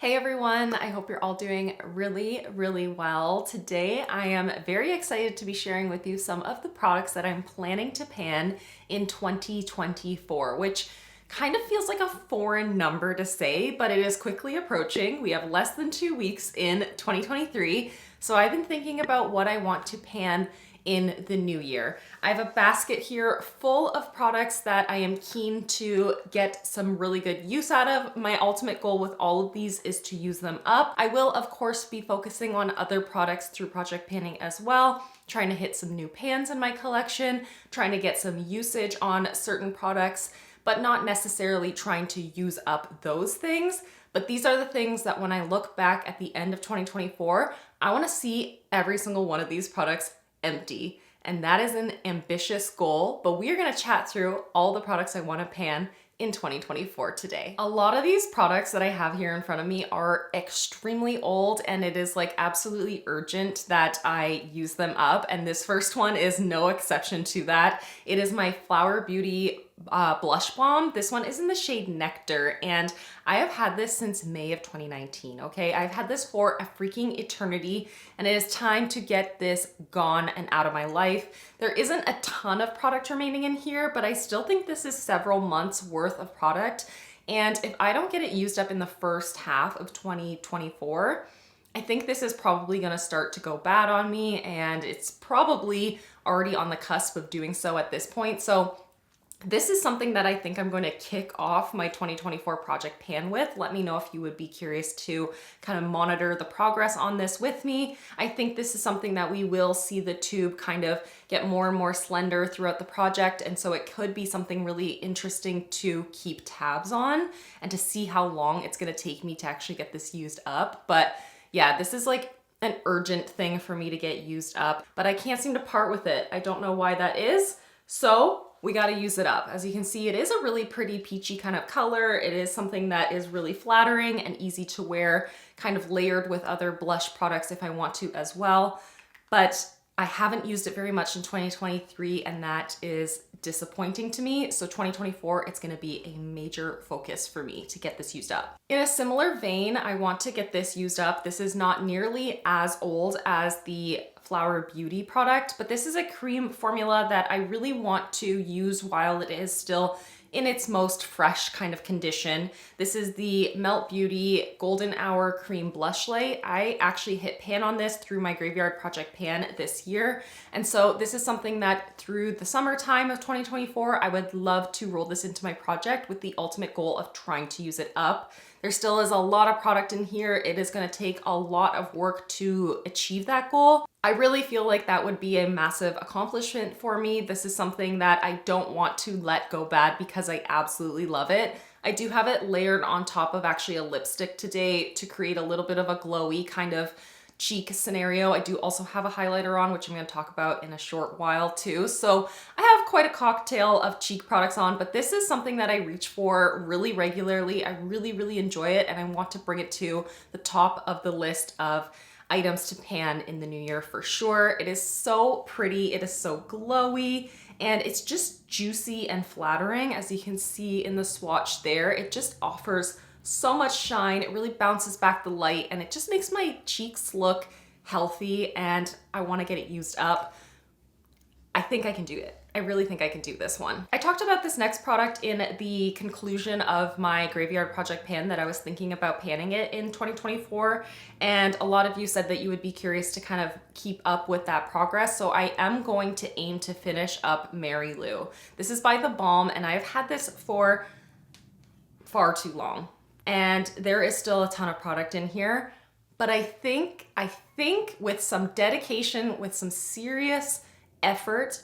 Hey everyone, I hope you're all doing really well. Today I am very excited to be sharing with you some of the products that I'm planning to pan in 2024, which kind of feels like a foreign number to say, but it is quickly approaching. We have less than 2 weeks in 2023, so I've been thinking about what I want to pan in the new year. I have a basket here full of products that I am keen to get some really good use out of. My ultimate goal with all of these is to use them up. I will of course be focusing on other products through project panning as well, trying to hit some new pans in my collection, trying to get some usage on certain products, but not necessarily trying to use up those things. But these are the things that when I look back at the end of 2024, I want to see every single one of these products empty. And that is an ambitious goal, but we are going to chat through all the products I want to pan in 2024 today. A lot of these products that I have here in front of me are extremely old, and it is like absolutely urgent that I use them up. And this first one is no exception to that. It is my Flower Beauty blush balm. This one is in the shade Nectar, and I have had this since May of 2019, okay? I've had this for a freaking eternity, and it is time to get this gone and out of my life. There isn't a ton of product remaining in here, but I still think this is several months worth of product, and if I don't get it used up in the first half of 2024, I think this is probably gonna start to go bad on me, and it's probably already on the cusp of doing so at this point. So this is something that I think I'm going to kick off my 2024 project pan with. Let me know if you would be curious to kind of monitor the progress on this with me. I think this is something that we will see the tube kind of get more and more slender throughout the project, and so it could be something really interesting to keep tabs on and to see how long it's going to take me to actually get this used up. But yeah, this is like an urgent thing for me to get used up, but I can't seem to part with it. I don't know why that is. So we got to use it up. As you can see, it is a really pretty peachy kind of color. It is something that is really flattering and easy to wear, kind of layered with other blush products if I want to as well. But I haven't used it very much in 2023, and that is disappointing to me. So 2024, it's going to be a major focus for me to get this used up. In a similar vein, I want to get this used up. This is not nearly as old as the Flower Beauty product, but this is a cream formula that I really want to use while it is still in its most fresh kind of condition. This is the Melt Beauty Golden Hour Cream Blush Light. I actually hit pan on this through my Graveyard Project pan this year. And so this is something that through the summertime of 2024, I would love to roll this into my project with the ultimate goal of trying to use it up. There still is a lot of product in here. It is going to take a lot of work to achieve that goal. I really feel like that would be a massive accomplishment for me. This is something that I don't want to let go bad because I absolutely love it. I do have it layered on top of actually a lipstick today to create a little bit of a glowy kind of cheek scenario. I do also have a highlighter on, which I'm going to talk about in a short while too. So I have quite a cocktail of cheek products on, but this is something that I reach for really regularly. I really enjoy it, and I want to bring it to the top of the list of items to pan in the new year for sure. It is so pretty, it is so glowy, and it's just juicy and flattering. As you can see in the swatch there, it just offers so much shine. It really bounces back the light, and it just makes my cheeks look healthy, and I want to get it used up. I think I can do it. I really think I can do this one. I talked about this next product in the conclusion of my Graveyard Project pan that I was thinking about panning it in 2024, and a lot of you said that you would be curious to kind of keep up with that progress, so I am going to aim to finish up Mary Lou. This is by The Balm, and I've had this for far too long, and there is still a ton of product in here, but I think with some dedication, with some serious effort,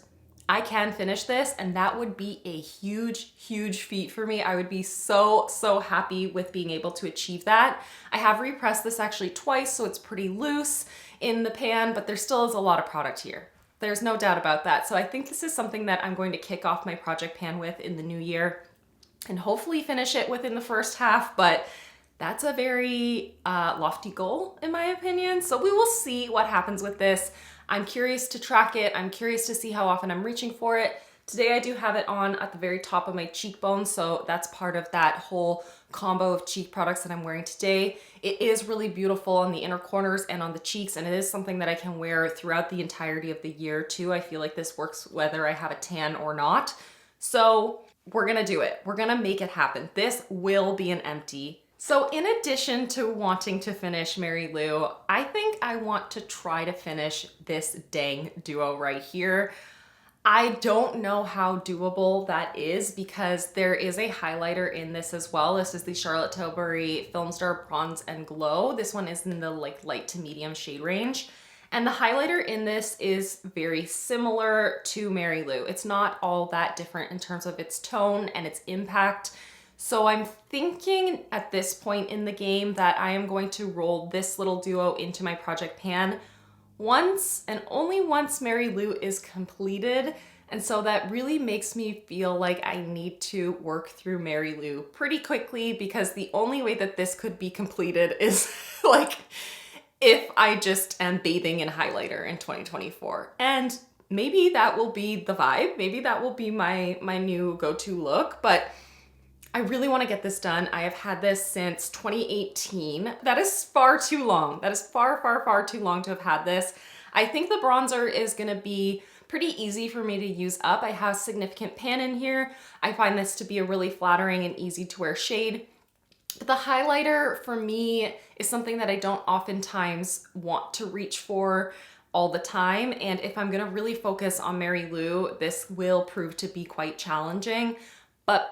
I can finish this, and that would be a huge feat for me. I would be so happy with being able to achieve that. I have repressed this actually twice, so it's pretty loose in the pan, but there still is a lot of product here. There's no doubt about that. So I think this is something that I'm going to kick off my project pan with in the new year and hopefully finish it within the first half, but that's a very lofty goal in my opinion. So we will see what happens with this. I'm curious to track it. I'm curious to see how often I'm reaching for it. Today I do have it on at the very top of my cheekbone, so that's part of that whole combo of cheek products that I'm wearing today. It is really beautiful on the inner corners and on the cheeks, and it is something that I can wear throughout the entirety of the year too. I feel like this works whether I have a tan or not. So we're gonna do it. We're gonna make it happen. This will be an empty. So in addition to wanting to finish Mary Lou, I think I want to try to finish this dang duo right here. I don't know how doable that is because there is a highlighter in this as well. This is the Charlotte Tilbury Film Star Bronze and Glow. This one is in the like light to medium shade range. And the highlighter in this is very similar to Mary Lou. It's not all that different in terms of its tone and its impact. So I'm thinking at this point in the game that I am going to roll this little duo into my project pan once and only once Mary Lou is completed. And so that really makes me feel like I need to work through Mary Lou pretty quickly, because the only way that this could be completed is like if I just am bathing in highlighter in 2024. And maybe that will be the vibe. Maybe that will be my new go-to look, but I really want to get this done. I have had this since 2018. That is far too long. That is far, far, far too long to have had this. I think the bronzer is going to be pretty easy for me to use up. I have significant pan in here. I find this to be a really flattering and easy to wear shade. But the highlighter for me is something that I don't oftentimes want to reach for all the time. And if I'm going to really focus on Mary Lou, this will prove to be quite challenging. But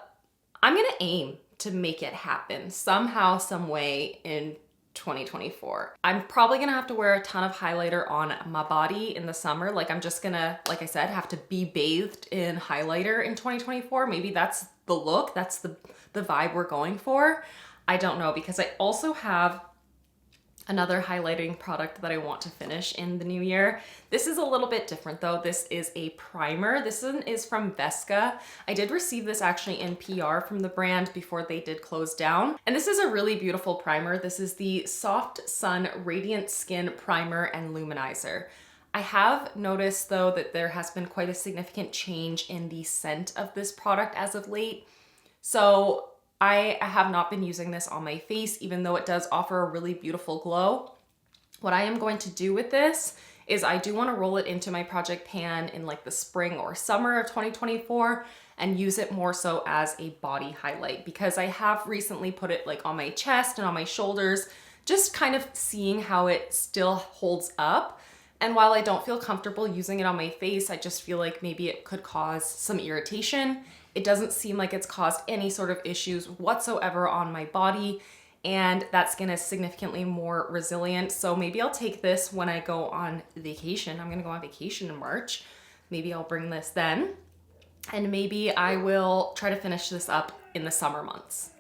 I'm gonna aim to make it happen somehow, some way in 2024. I'm probably gonna have to wear a ton of highlighter on my body in the summer. Like I'm just gonna, like I said, have to be bathed in highlighter in 2024. Maybe that's the look, that's the vibe we're going for. I don't know, because I also have another highlighting product that I want to finish in the new year. This is a little bit different though. This is a primer. This one is from Vesca. I did receive this actually in PR from the brand before they did close down. And this is a really beautiful primer. This is the Soft Sun Radiant Skin Primer and Luminizer. I have noticed though that there has been quite a significant change in the scent of this product as of late. So I have not been using this on my face, even though it does offer a really beautiful glow. What I am going to do with this is I do want to roll it into my project pan in like the spring or summer of 2024 and use it more so as a body highlight, because I have recently put it like on my chest and on my shoulders, just kind of seeing how it still holds up. And while I don't feel comfortable using it on my face, I just feel like maybe it could cause some irritation. It doesn't seem like it's caused any sort of issues whatsoever on my body, and that skin is significantly more resilient. So maybe I'll take this when I go on vacation. I'm gonna go on vacation in March. Maybe I'll bring this then, and maybe I will try to finish this up in the summer months.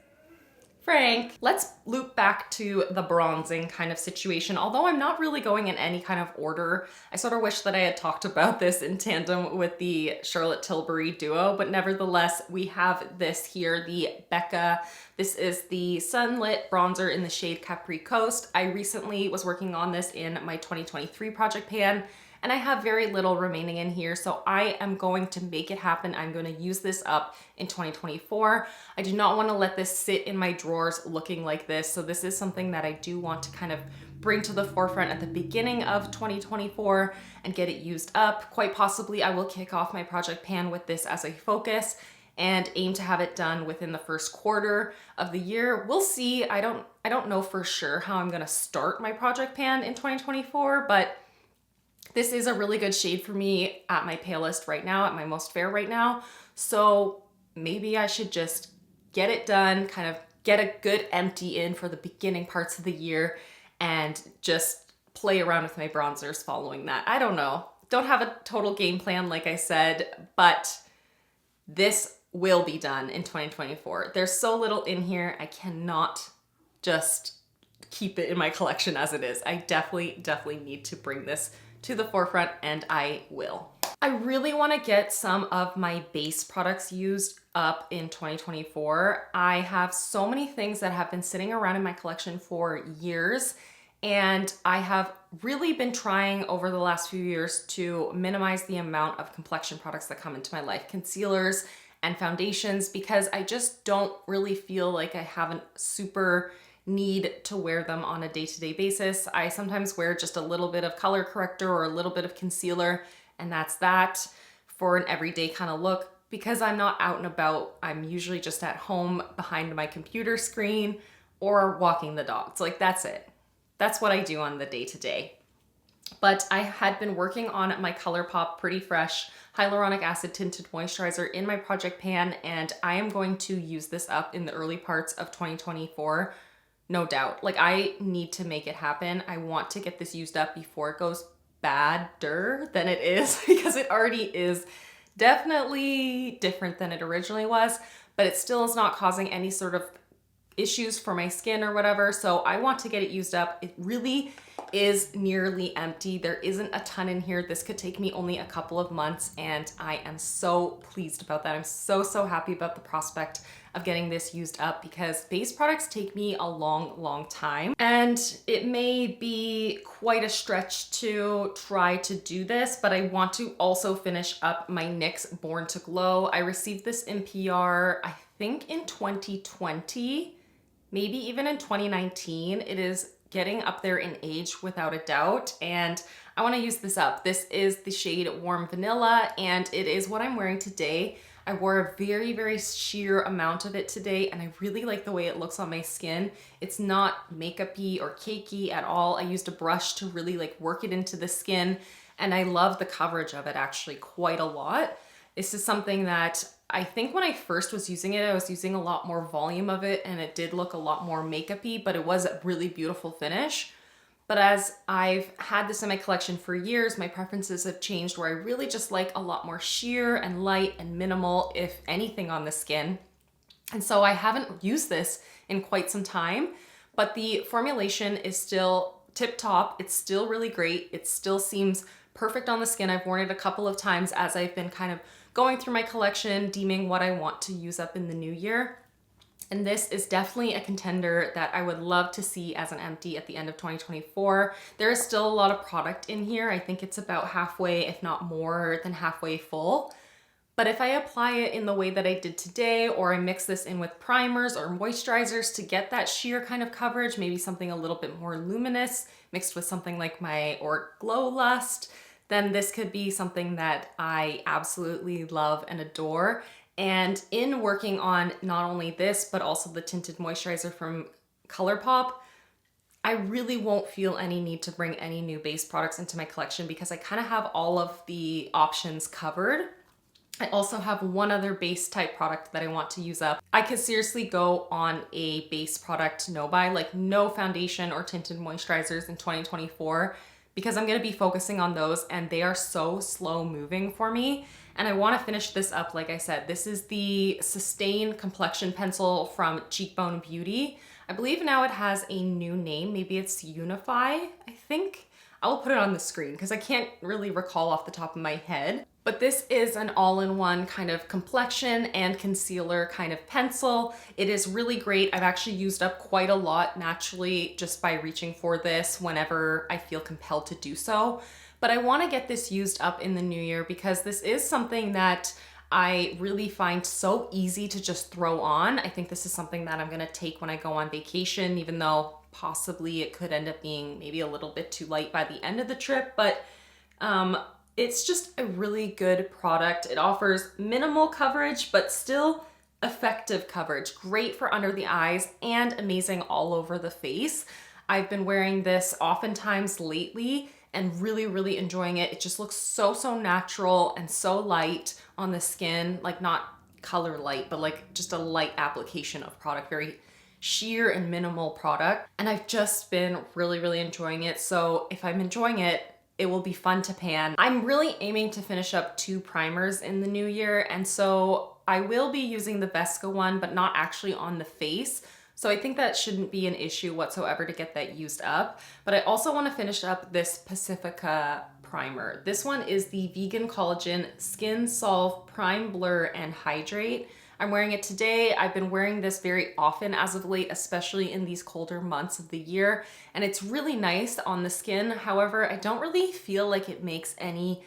Frank, let's loop back to the bronzing kind of situation. Although I'm not really going in any kind of order, I sort of wish that I had talked about this in tandem with the Charlotte Tilbury duo, but nevertheless, we have this here, the Becca. This is the Sunlit Bronzer in the shade Capri Coast. I recently was working on this in my 2023 project pan, and I have very little remaining in here, so I am going to make it happen. I'm going to use this up in 2024. I do not want to let this sit in my drawers looking like this, so this is something that I do want to kind of bring to the forefront at the beginning of 2024 and get it used up. Quite possibly I will kick off my project pan with this as a focus and aim to have it done within the first quarter of the year. We'll see. I don't know for sure how I'm going to start my project pan in 2024, but this is a really good shade for me at my palest right now, at my most fair right now. So maybe I should just get it done, kind of get a good empty in for the beginning parts of the year and just play around with my bronzers following that. I don't know. Don't have a total game plan, like I said, but this will be done in 2024. There's so little in here. I cannot just keep it in my collection as it is. I definitely need to bring this to the forefront, and I will. I really want to get some of my base products used up in 2024. I have so many things that have been sitting around in my collection for years, And I have really been trying over the last few years to minimize the amount of complexion products that come into my life, concealers and foundations, because I just don't really feel like I have a super need to wear them on a day-to-day basis. I sometimes wear just a little bit of color corrector or a little bit of concealer, and that's that for an everyday kind of look. Because I'm not out and about, I'm usually just at home behind my computer screen or walking the dogs. Like, that's it. That's what I do on the day-to-day. But I had been working on my Colourpop Pretty Fresh Hyaluronic Acid Tinted Moisturizer in my project pan, and I am going to use this up in the early parts of 2024, no doubt. Like, I need to make it happen. I want to get this used up before it goes badder than it is, because it already is definitely different than it originally was, but it still is not causing any sort of issues for my skin or whatever. So I want to get it used up. It really is nearly empty. There isn't a ton in here. This could take me only a couple of months, and I am so pleased about that. I'm so happy about the prospect of getting this used up, because base products take me a long time, and it may be quite a stretch to try to do this, but I want to also finish up my NYX Born to Glow. I received this in PR, I think in 2020, maybe even in 2019. It is getting up there in age without a doubt, and I want to use this up. This is the shade Warm Vanilla, and it is what I'm wearing today. I wore a very sheer amount of it today, and I really like the way it looks on my skin. It's not makeup-y or cakey at all. I used a brush to really like work it into the skin, and I love the coverage of it actually quite a lot. This is something that I think when I first was using it, I was using a lot more volume of it, and it did look a lot more makeup-y, but it was a really beautiful finish. But as I've had this in my collection for years, my preferences have changed, where I really just like a lot more sheer and light and minimal, if anything, on the skin. And so I haven't used this in quite some time, but the formulation is still tip top. It's still really great. It still seems perfect on the skin. I've worn it a couple of times as I've been kind of going through my collection, deeming what I want to use up in the new year. And this is definitely a contender that I would love to see as an empty at the end of 2024. There is still a lot of product in here. I think it's about halfway, if not more than halfway full. But if I apply it in the way that I did today, or I mix this in with primers or moisturizers to get that sheer kind of coverage, maybe something a little bit more luminous mixed with something like my Glow Lust, then this could be something that I absolutely love and adore. And in working on not only this, but also the tinted moisturizer from Colourpop, I really won't feel any need to bring any new base products into my collection, because I kind of have all of the options covered. I also have one other base type product that I want to use up. I could seriously go on a base product no-buy, like no foundation or tinted moisturizers in 2024, because I'm going to be focusing on those, and they are so slow moving for me. And I want to finish this up. Like I said, this is the Sustain Complexion Pencil from Cheekbone Beauty. I believe now it has a new name. Maybe it's Unify, I think. I will put it on the screen because I can't really recall off the top of my head. But this is an all-in-one kind of complexion and concealer kind of pencil. It is really great. I've actually used up quite a lot naturally just by reaching for this whenever I feel compelled to do so. But I want to get this used up in the new year, because this is something that I really find so easy to just throw on. I think this is something that I'm going to take when I go on vacation, even though possibly it could end up being maybe a little bit too light by the end of the trip. But it's just a really good product. It offers minimal coverage, but still effective coverage. Great for under the eyes and amazing all over the face. I've been wearing this oftentimes lately and really enjoying it. It just looks so natural and so light on the skin, like not color light, but like just a light application of product, very sheer and minimal product. And I've just been really enjoying it. So if I'm enjoying it, it will be fun to pan. I'm really aiming to finish up 2 primers in the new year, and so I will be using the Vesca one, but not actually on the face. So I think that shouldn't be an issue whatsoever to get that used up. But I also want to finish up this Pacifica Primer. This one is the Vegan Collagen Skin Solve Prime Blur and Hydrate. I I'm wearing it today. I've been wearing this very often as of late, especially in these colder months of the year, and it's really nice on the skin. However, I don't really feel like it makes any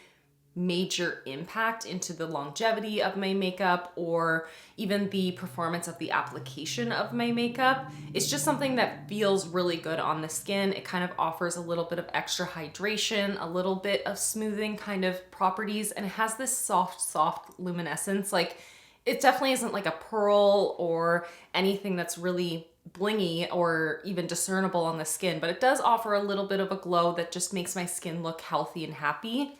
major impact into the longevity of my makeup or even the performance of the application of my makeup. It's just something that feels really good on the skin. It kind of offers a little bit of extra hydration, a little bit of smoothing kind of properties, and it has this soft luminescence. Like, it definitely isn't like a pearl or anything that's really blingy or even discernible on the skin, but it does offer a little bit of a glow that just makes my skin look healthy and happy.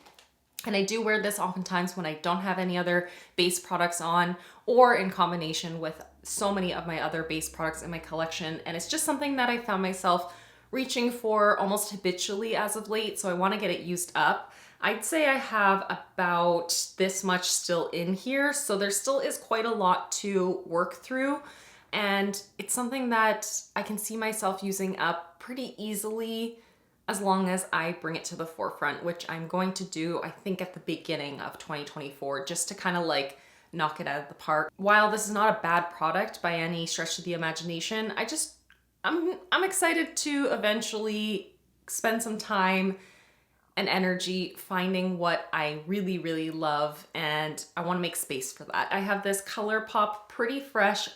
And I do wear this oftentimes when I don't have any other base products on, or in combination with so many of my other base products in my collection. And it's just something that I found myself reaching for almost habitually as of late, so I want to get it used up. I'd say I have about this much still in here, so there still is quite a lot to work through. And it's something that I can see myself using up pretty easily as long as I bring it to the forefront, which I'm going to do, I think, at the beginning of 2024, just to kind of like knock it out of the park. While this is not a bad product by any stretch of the imagination, I'm excited to eventually spend some time and energy finding what I really love, and I want to make space for that. I have this Colourpop Pretty Fresh,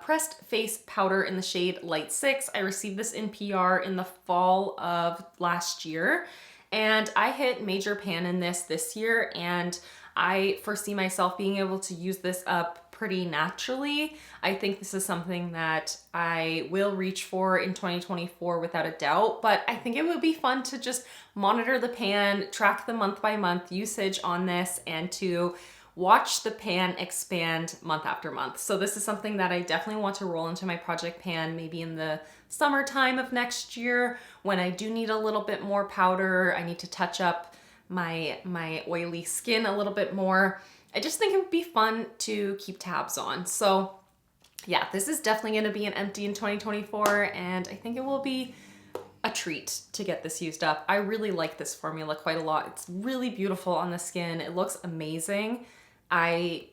pressed face powder in the shade Light 6. I received this in PR in the fall of last year, and I hit major pan in this year, and I foresee myself being able to use this up pretty naturally. I think this is something that I will reach for in 2024 without a doubt, but I think it would be fun to just monitor the pan, track the month by month usage on this, and to watch the pan expand month after month. So this is something that I definitely want to roll into my project pan maybe in the summertime of next year when I do need a little bit more powder. I need to touch up my oily skin a little bit more. I just think it would be fun to keep tabs on. So yeah, this is definitely going to be an empty in 2024, and I think it will be a treat to get this used up. I really like this formula quite a lot. It's really beautiful on the skin. It looks amazing. I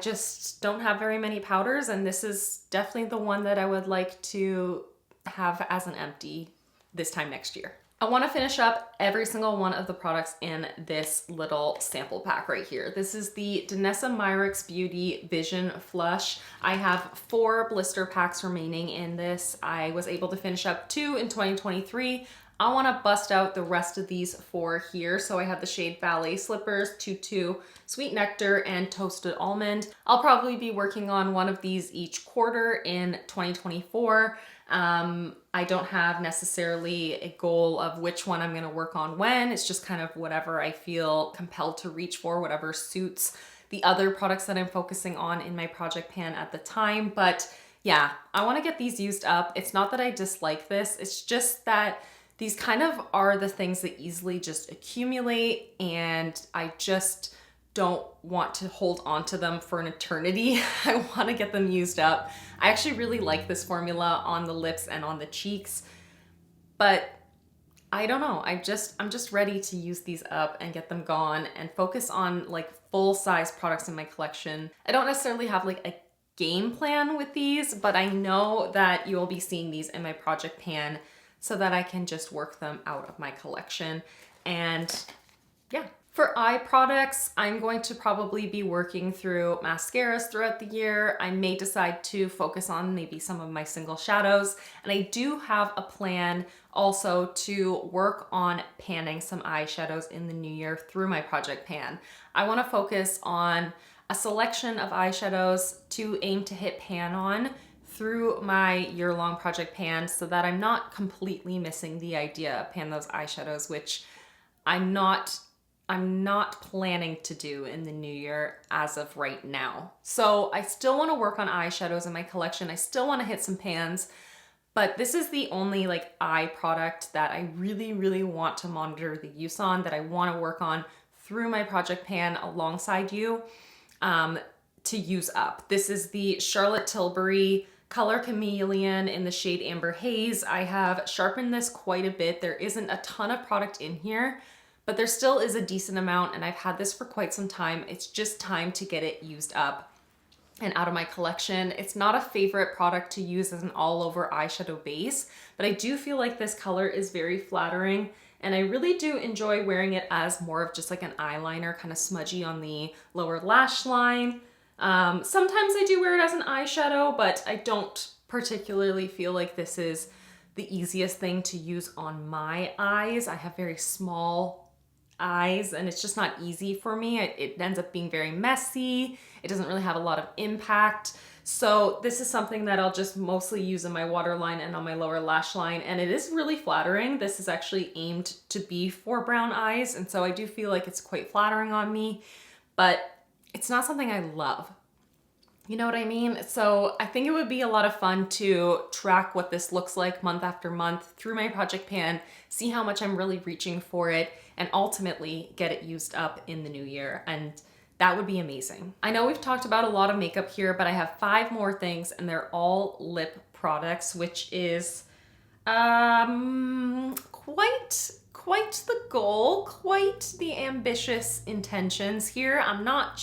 just don't have very many powders, and this is definitely the one that I would like to have as an empty this time next year. I want to finish up every single one of the products in this little sample pack right here. This is the Danessa Myricks Beauty Vision Flush. I have 4 blister packs remaining in this. I was able to finish up 2 in 2023. I want to bust out the rest of these 4 here. So I have the shade Ballet Slippers, Tutu, Sweet Nectar, and Toasted Almond. I'll probably be working on one of these each quarter in 2024. I don't have necessarily a goal of which one I'm going to work on when. It's just kind of whatever I feel compelled to reach for, whatever suits the other products that I'm focusing on in my project pan at the time. But yeah, I want to get these used up. It's not that I dislike this. It's just that these kind of are the things that easily just accumulate, and I just don't want to hold on to them for an eternity. I want to get them used up. I actually really like this formula on the lips and on the cheeks, but I don't know. I'm just ready to use these up and get them gone and focus on like full size products in my collection. I don't necessarily have like a game plan with these, but I know that you'll be seeing these in my project pan so that I can just work them out of my collection. And yeah. For eye products, I'm going to probably be working through mascaras throughout the year. I may decide to focus on maybe some of my single shadows. And I do have a plan also to work on panning some eyeshadows in the new year through my project pan. I want to focus on a selection of eyeshadows to aim to hit pan on through my year-long project pan so that I'm not completely missing the idea of pan those eyeshadows, which I'm not planning to do in the new year as of right now. So I still want to work on eyeshadows in my collection. I still want to hit some pans, but this is the only like eye product that I really want to monitor the use on, that I want to work on through my project pan alongside you to use up. This is the Charlotte Tilbury Color Chameleon in the shade Amber Haze. I have sharpened this quite a bit. There isn't a ton of product in here, but there still is a decent amount, and I've had this for quite some time. It's just time to get it used up and out of my collection. It's not a favorite product to use as an all over eyeshadow base, but I do feel like this color is very flattering, and I really do enjoy wearing it as more of just like an eyeliner, kind of smudgy on the lower lash line. Sometimes I do wear it as an eyeshadow, but I don't particularly feel like this is the easiest thing to use on my eyes. I have very small eyes and it's just not easy for me. It ends up being very messy. It doesn't really have a lot of impact. So this is something that I'll just mostly use in my waterline and on my lower lash line, and it is really flattering. This is actually aimed to be for brown eyes, and so I do feel like it's quite flattering on me, but it's not something I love. You know what I mean? So I think it would be a lot of fun to track what this looks like month after month through my project pan, see how much I'm really reaching for it, and ultimately get it used up in the new year. And that would be amazing. I know we've talked about a lot of makeup here, but I have 5 more things, and they're all lip products, which is quite the goal, quite the ambitious intentions here. I'm not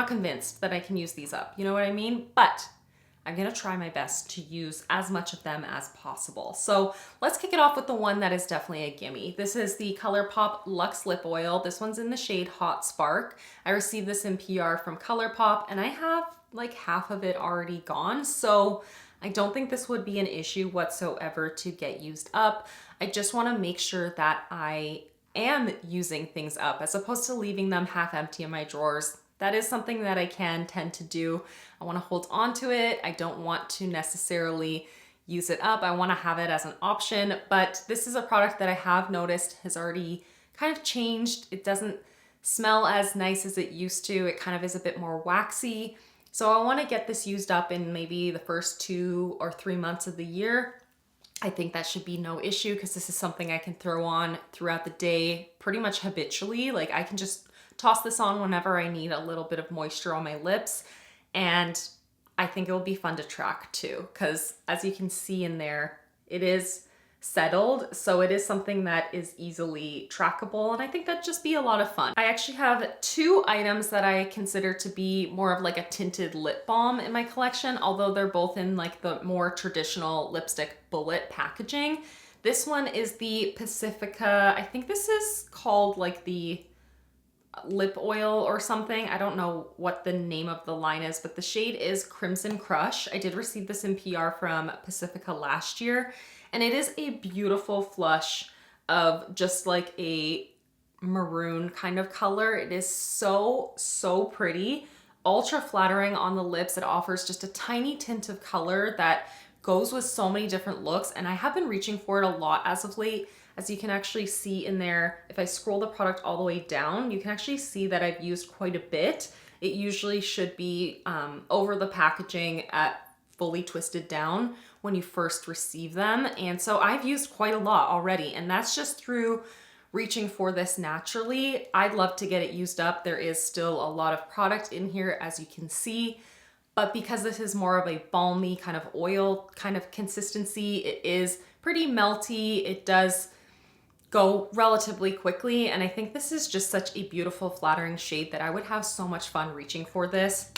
convinced that I can use these up, you know what I mean? But I'm gonna try my best to use as much of them as possible. So let's kick it off with the one that is definitely a gimme. This is the Colourpop Luxe Lip Oil. This one's in the shade Hot Spark. I received this in PR from Colourpop, and I have like half of it already gone. So I don't think this would be an issue whatsoever to get used up. I just wanna make sure that I am using things up as opposed to leaving them half empty in my drawers. That is something that I can tend to do. I want to hold on to it. I don't want to necessarily use it up. I want to have it as an option, but this is a product that I have noticed has already kind of changed. It doesn't smell as nice as it used to. It kind of is a bit more waxy. So I want to get this used up in maybe the first 2 or 3 months of the year. I think that should be no issue because this is something I can throw on throughout the day pretty much habitually. Like I can just toss this on whenever I need a little bit of moisture on my lips, and I think it will be fun to track too, because as you can see in there, it is settled, so it is something that is easily trackable, and I think that'd just be a lot of fun. I actually have 2 items that I consider to be more of like a tinted lip balm in my collection, although they're both in like the more traditional lipstick bullet packaging. This one is the Pacifica, I think this is called like the lip oil or something. I don't know what the name of the line is, but the shade is Crimson Crush. I did receive this in PR from Pacifica last year, and it is a beautiful flush of just like a maroon kind of color. It is so pretty, ultra flattering on the lips. It offers just a tiny tint of color that goes with so many different looks, and I have been reaching for it a lot as of late. As you can actually see in there, if I scroll the product all the way down, you can actually see that I've used quite a bit. It usually should be over the packaging at fully twisted down when you first receive them. And so I've used quite a lot already, and that's just through reaching for this naturally. I'd love to get it used up. There is still a lot of product in here, as you can see, but because this is more of a balmy kind of oil kind of consistency, it is pretty melty. It does go relatively quickly, and I think this is just such a beautiful, flattering shade that I would have so much fun reaching for this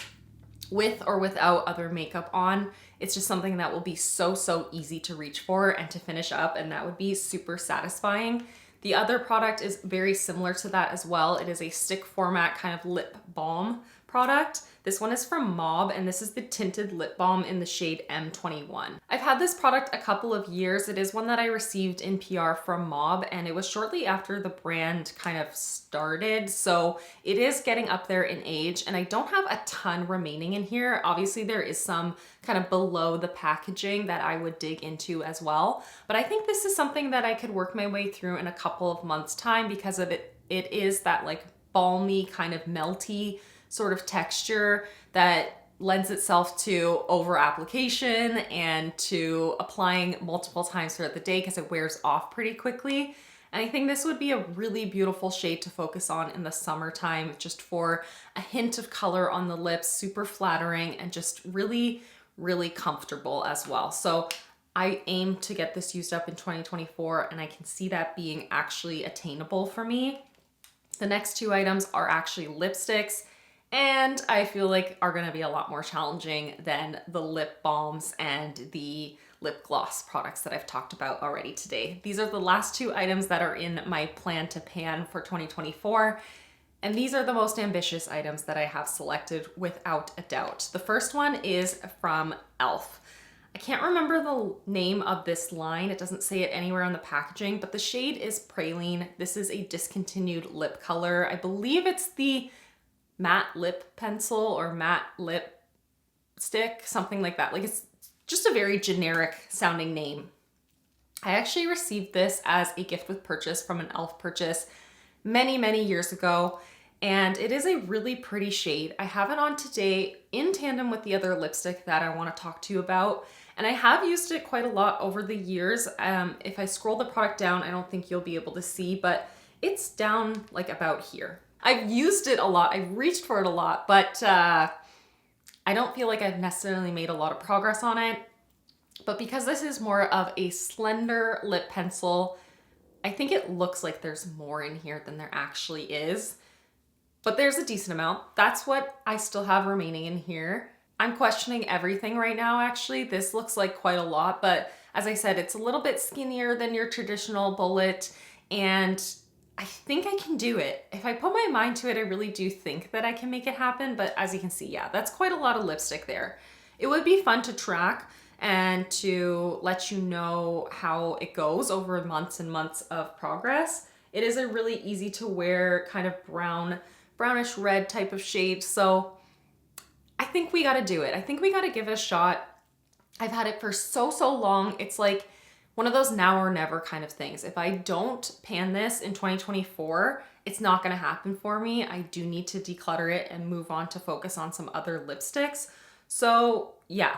with or without other makeup on. It's just something that will be so easy to reach for and to finish up, and that would be super satisfying. The other product is very similar to that as well. It is a stick format kind of lip balm product. This one is from Mob, and this is the tinted lip balm in the shade M21. I've had this product a couple of years. It is one that I received in PR from Mob, and it was shortly after the brand kind of started. So it is getting up there in age, and I don't have a ton remaining in here. Obviously there is some kind of below the packaging that I would dig into as well. But I think this is something that I could work my way through in a couple of months' time because of it. It is that like balmy kind of melty sort of texture that lends itself to over application and to applying multiple times throughout the day because it wears off pretty quickly. And I think this would be a really beautiful shade to focus on in the summertime, just for a hint of color on the lips, super flattering and just really comfortable as well. So I aim to get this used up in 2024, and I can see that being actually attainable for me. The next two items are actually lipsticks, and I feel like are gonna be a lot more challenging than the lip balms and the lip gloss products that I've talked about already today. These are the last two items that are in my plan to pan for 2024. And these are the most ambitious items that I have selected without a doubt. The first one is from e.l.f. I can't remember the name of this line. It doesn't say it anywhere on the packaging, but the shade is Praline. This is a discontinued lip color. I believe it's the matte lip pencil or matte lip stick, something like that. Like, it's just a very generic sounding name. I actually received this as a gift with purchase from an e.l.f. purchase many, many years ago. And it is a really pretty shade. I have it on today in tandem with the other lipstick that I want to talk to you about. And I have used it quite a lot over the years. If I scroll the product down, I don't think you'll be able to see, but it's down like about here. I've used it a lot. I've reached for it a lot, but I don't feel like I've necessarily made a lot of progress on it. But because this is more of a slender lip pencil, I think it looks like there's more in here than there actually is. But there's a decent amount. That's what I still have remaining in here. I'm questioning everything right now, actually. This looks like quite a lot, but as I said, it's a little bit skinnier than your traditional bullet, and I think I can do it. If I put my mind to it, I really do think that I can make it happen, but as you can see, yeah, that's quite a lot of lipstick there. It would be fun to track and to let you know how it goes over months and months of progress. It is a really easy to wear kind of brownish red type of shade. So I think we got to do it. I think we got to give it a shot. I've had it for so long. It's like one of those now or never kind of things. If I don't pan this in 2024, it's not going to happen for me. I do need to declutter it and move on to focus on some other lipsticks. So yeah,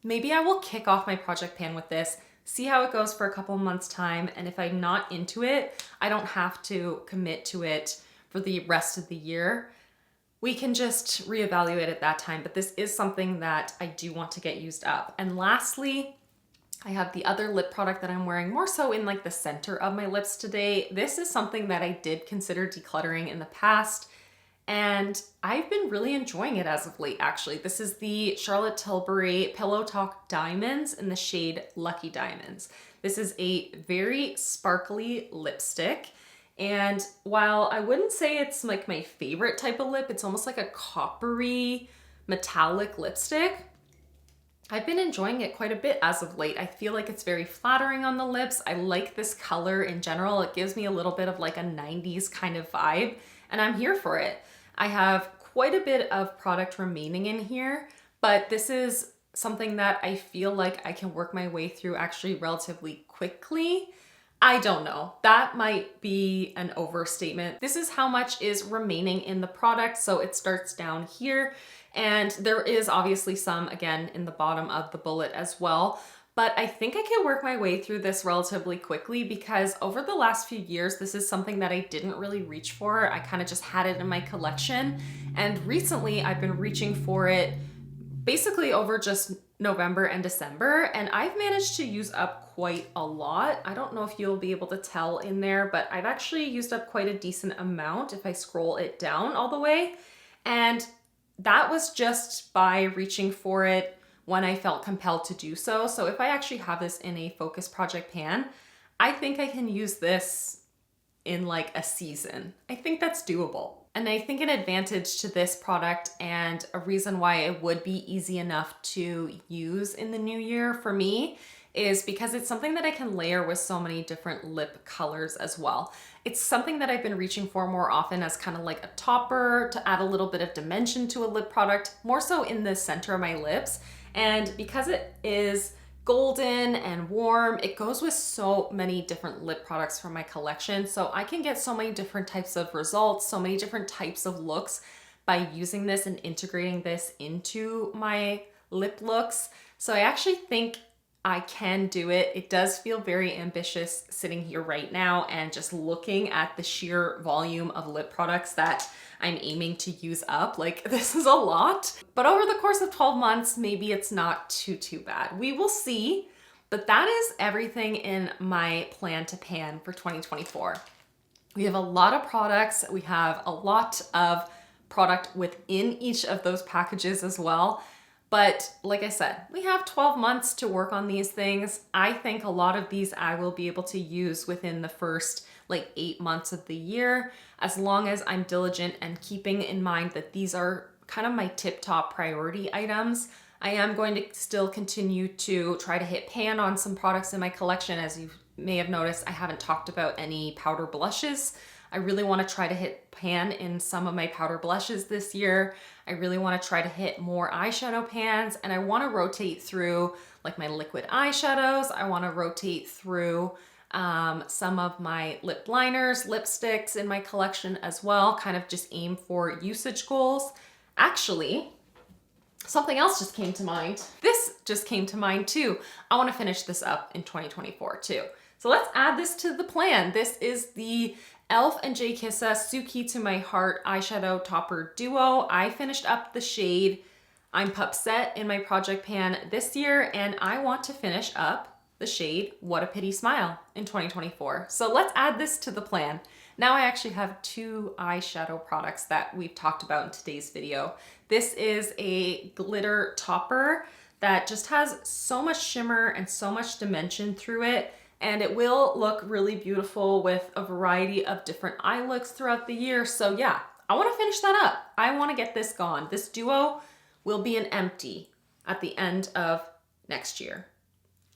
maybe I will kick off my project pan with this, see how it goes for a couple months time. And if I'm not into it, I don't have to commit to it for the rest of the year. We can just reevaluate at that time, but this is something that I do want to get used up. And lastly, I have the other lip product that I'm wearing more so in like the center of my lips today. This is something that I did consider decluttering in the past, and I've been really enjoying it as of late, actually. This is the Charlotte Tilbury Pillow Talk Diamonds in the shade Lucky Diamonds. This is a very sparkly lipstick. And while I wouldn't say it's like my favorite type of lip, it's almost like a coppery metallic lipstick. I've been enjoying it quite a bit as of late. I feel like it's very flattering on the lips. I like this color in general. It gives me a little bit of like a 90s kind of vibe, and I'm here for it. I have quite a bit of product remaining in here, but this is something that I feel like I can work my way through actually relatively quickly. I don't know. That might be an overstatement. This is how much is remaining in the product. So it starts down here, and there is obviously some again in the bottom of the bullet as well. But I think I can work my way through this relatively quickly because over the last few years, this is something that I didn't really reach for. I kind of just had it in my collection. And recently I've been reaching for it basically over just November and December, and I've managed to use up quite a lot. I don't know if you'll be able to tell in there, but I've actually used up quite a decent amount if I scroll it down all the way. And that was just by reaching for it when I felt compelled to do so. So if I actually have this in a focus project pan, I think I can use this in like a season. I think that's doable. And I think an advantage to this product and a reason why it would be easy enough to use in the new year for me is because it's something that I can layer with so many different lip colors as well. It's something that I've been reaching for more often as kind of like a topper to add a little bit of dimension to a lip product, more so in the center of my lips. And because it is golden and warm, it goes with so many different lip products from my collection. So I can get so many different types of results, so many different types of looks by using this and integrating this into my lip looks. So I actually think I can do it. It does feel very ambitious sitting here right now and just looking at the sheer volume of lip products that I'm aiming to use up. Like, this is a lot, but over the course of 12 months, maybe it's not too bad. We will see. But that is everything in my plan to pan for 2024. We have a lot of products. We have a lot of product within each of those packages as well. But like I said, we have 12 months to work on these things. I think a lot of these I will be able to use within the first like 8 months of the year, as long as I'm diligent and keeping in mind that these are kind of my tip-top priority items. I am going to still continue to try to hit pan on some products in my collection. As you may have noticed, I haven't talked about any powder blushes. I really want to try to hit pan in some of my powder blushes this year. I really want to try to hit more eyeshadow pans, and I want to rotate through like my liquid eyeshadows. I want to rotate through some of my lip liners, lipsticks in my collection as well, kind of just aim for usage goals. Actually, something else just came to mind. This just came to mind too. I want to finish this up in 2024 too. So let's add this to the plan. This is the e.l.f. and J. Kissa Suki to My Heart eyeshadow topper duo. I finished up the shade I'm Pupset in my project pan this year, and I want to finish up the shade What a Pity Smile in 2024. So let's add this to the plan. Now I actually have 2 eyeshadow products that we've talked about in today's video. This is a glitter topper that just has so much shimmer and so much dimension through it, and it will look really beautiful with a variety of different eye looks throughout the year. So yeah, I want to finish that up. I want to get this gone. This duo will be an empty at the end of next year,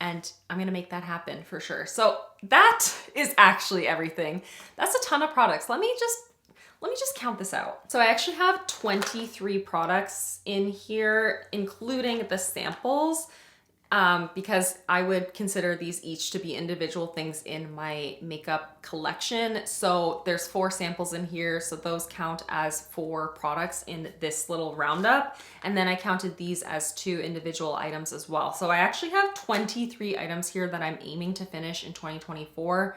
and I'm gonna make that happen for sure. So that is actually everything. That's a ton of products. Let me just count this out. So I actually have 23 products in here, including the samples, because I would consider these each to be individual things in my makeup collection. So there's 4 samples in here, so those count as 4 products in this little roundup. And then I counted these as 2 individual items as well. So I actually have 23 items here that I'm aiming to finish in 2024.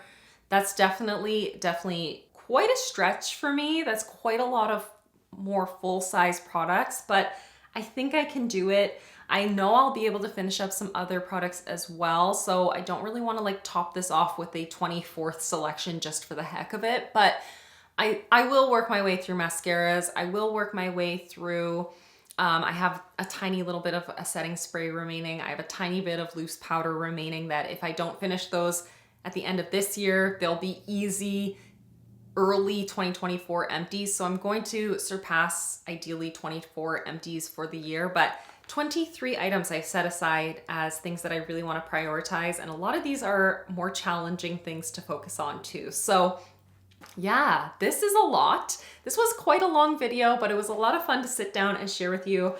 That's definitely quite a stretch for me. That's quite a lot of more full-size products, but I think I can do it. I know I'll be able to finish up some other products as well, so I don't really want to like top this off with a 24th selection just for the heck of it, but I will work my way through mascaras. I will work my way through, I have a tiny little bit of a setting spray remaining. I have a tiny bit of loose powder remaining that if I don't finish those at the end of this year, they'll be easy early 2024 empties. So I'm going to surpass ideally 24 empties for the year, but 23 items I've set aside as things that I really want to prioritize. And a lot of these are more challenging things to focus on too. So yeah, this is a lot. This was quite a long video, but it was a lot of fun to sit down and share with you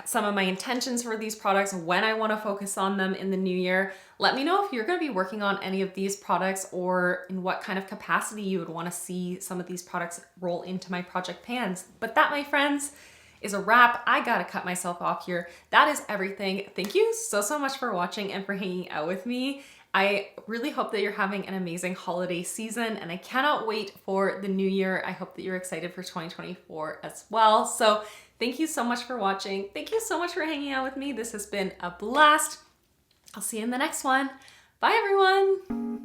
some of my intentions for these products, when I want to focus on them in the new year. Let me know if you're going to be working on any of these products, or in what kind of capacity you would want to see some of these products roll into my project pans. But that, my friends, is a wrap. I gotta cut myself off here. That is everything. Thank you so much for watching and for hanging out with me. I really hope that you're having an amazing holiday season, and I cannot wait for the new year. I hope that you're excited for 2024 as well. So thank you so much for watching. Thank you so much for hanging out with me. This has been a blast. I'll see you in the next one. Bye everyone.